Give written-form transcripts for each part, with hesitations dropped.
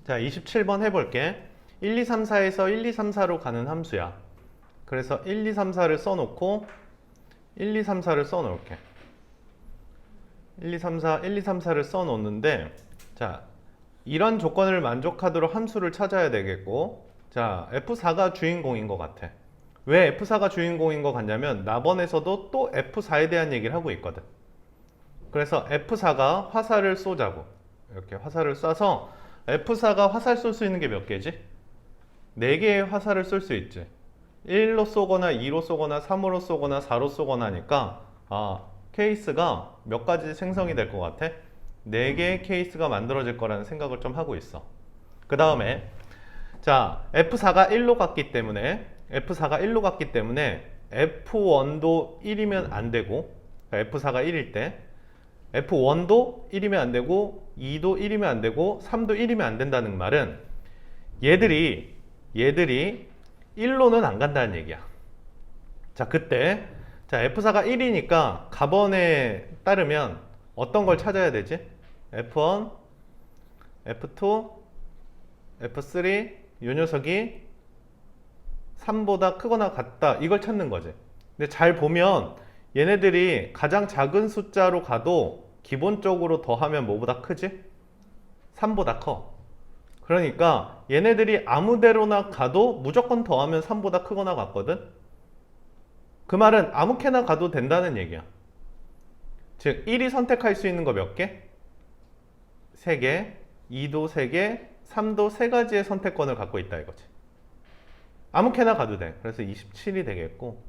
자, 27번 해볼게. 1, 2, 3, 4에서 1, 2, 3, 4로 가는 함수야. 그래서 1, 2, 3, 4를 써놓고 1, 2, 3, 4를 써놓을게. 1, 2, 3, 4, 1, 2, 3, 4를 써놓는데, 자, 이런 조건을 만족하도록 함수를 찾아야 되겠고, 자, F4가 주인공인 것 같아. 왜 F4가 주인공인 것 같냐면 나번에서도 또 F4에 대한 얘기를 하고 있거든. 그래서 F4가 화살을 쏘자고. 이렇게 화살을 쏴서 F4가 화살 쏠 수 있는 게 몇 개지? 4개의 화살을 쏠 수 있지. 1로 쏘거나 2로 쏘거나 3으로 쏘거나 4로 쏘거나 하니까 케이스가 몇 가지 생성이 될 것 같아? 4개의 케이스가 만들어질 거라는 생각을 좀 하고 있어. 그 다음에 자, F4가 1로 갔기 때문에 F1도 1이면 안 되고, 그러니까 F4가 1일 때 F1도 1이면 안 되고 2도 1이면 안 되고 3도 1이면 안 된다는 말은 얘들이 1로는 안 간다는 얘기야. 자, 그때 자, F4가 1이니까 가번에 따르면 어떤 걸 찾아야 되지? F1, F2, F3 이 녀석이 3보다 크거나 같다, 이걸 찾는 거지. 근데 잘 보면 얘네들이 가장 작은 숫자로 가도 기본적으로 더하면 뭐보다 크지? 3보다 커. 그러니까 얘네들이 아무데로나 가도 무조건 더하면 3보다 크거나 같거든. 그 말은 아무캐나 가도 된다는 얘기야. 즉 1이 선택할 수 있는 거 몇 개? 3개, 2도 3개, 3도 3가지의 선택권을 갖고 있다 이거지. 아무캐나 가도 돼. 그래서 27이 되겠고,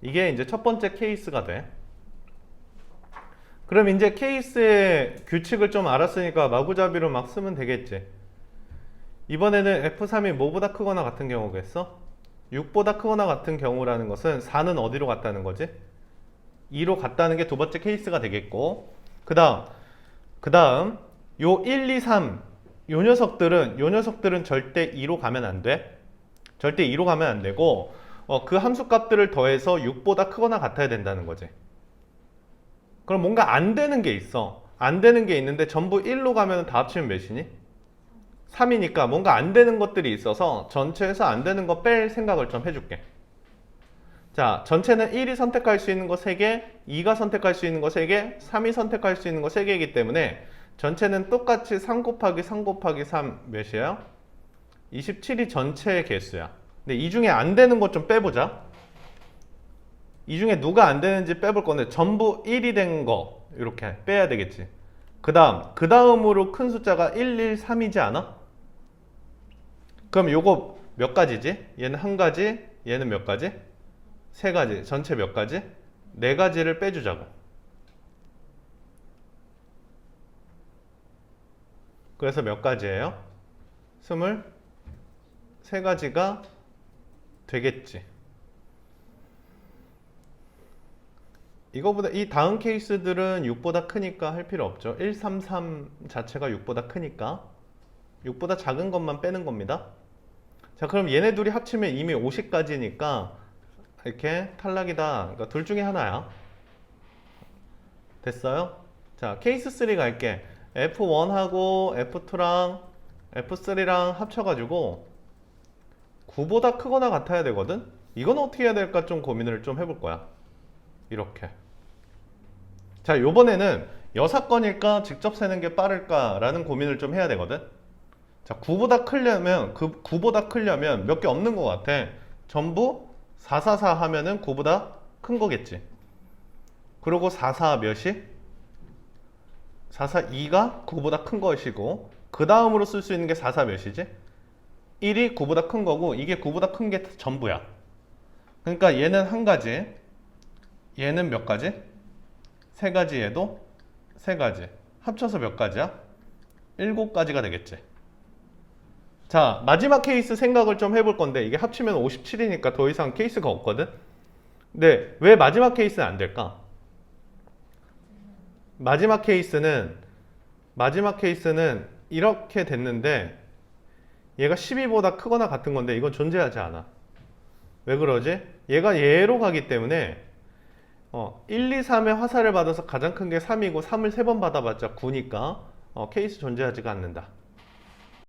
이게 이제 첫 번째 케이스가 돼. 그럼 이제 케이스의 규칙을 좀 알았으니까 마구잡이로 막 쓰면 되겠지. 이번에는 F3이 뭐보다 크거나 같은 경우겠어? 6보다 크거나 같은 경우라는 것은 4는 어디로 갔다는 거지? 2로 갔다는 게 두 번째 케이스가 되겠고, 그 다음 요 1, 2, 3 요 녀석들은 절대 2로 가면 안 돼. 절대 2로 가면 안 되고, 그 함수 값들을 더해서 6보다 크거나 같아야 된다는 거지. 그럼 뭔가 안 되는 게 있어. 안 되는 게 있는데 전부 1로 가면 다 합치면 몇이니? 3이니까 뭔가 안 되는 것들이 있어서 전체에서 안 되는 거 뺄 생각을 좀 해줄게. 자, 전체는 1이 선택할 수 있는 거 3개, 2가 선택할 수 있는 거 3개, 3이 선택할 수 있는 거 3개이기 때문에 전체는 똑같이 3 곱하기 3 곱하기 3 몇이에요? 27이 전체의 개수야. 근데 이 중에 안 되는 것 좀 빼보자. 이 중에 누가 안 되는지 빼볼 건데 전부 1이 된 거 이렇게 빼야 되겠지. 그 다음으로 큰 숫자가 1, 1, 3이지 않아? 그럼 요거 몇 가지지? 얘는 한 가지, 얘는 몇 가지? 세 가지. 전체 몇 가지? 네 가지를 빼주자고. 그래서 몇 가지예요? 23가지가 되겠지. 이거보다 이 다음 케이스들은 6보다 크니까 할 필요 없죠. 1, 3, 3 자체가 6보다 크니까 6보다 작은 것만 빼는 겁니다. 자, 그럼 얘네 둘이 합치면 이미 50가지니까 이렇게 탈락이다. 그러니까 둘 중에 하나야. 됐어요? 자, 케이스 3 갈게. F1하고 F2랑 F3랑 합쳐가지고 9보다 크거나 같아야 되거든? 이건 어떻게 해야 될까 좀 고민을 좀 해볼 거야. 이렇게. 자, 요번에는 여사건일까 직접 세는 게 빠를까 라는 고민을 좀 해야 되거든. 자, 9보다 크려면 몇 개 없는 것 같아. 전부 444 하면은 9보다 큰 거겠지. 그리고 44 몇이? 442가 9보다 큰 것이고, 그 다음으로 쓸 수 있는 게 44 몇이지? 1이 9보다 큰 거고, 이게 9보다 큰 게 전부야. 그러니까 얘는 한 가지, 얘는 몇 가지? 세 가지, 얘도 세 가지. 합쳐서 몇 가지야? 7가지가 되겠지. 자, 마지막 케이스 생각을 좀 해볼 건데, 이게 합치면 57이니까 더 이상 케이스가 없거든? 근데 왜 마지막 케이스는 안 될까? 마지막 케이스는 이렇게 됐는데 얘가 12보다 크거나 같은 건데 이건 존재하지 않아. 왜 그러지? 얘가 얘로 가기 때문에 1, 2, 3의 화살을 받아서 가장 큰 게 3이고 3을 3번 받아봤자 9니까 케이스 존재하지가 않는다.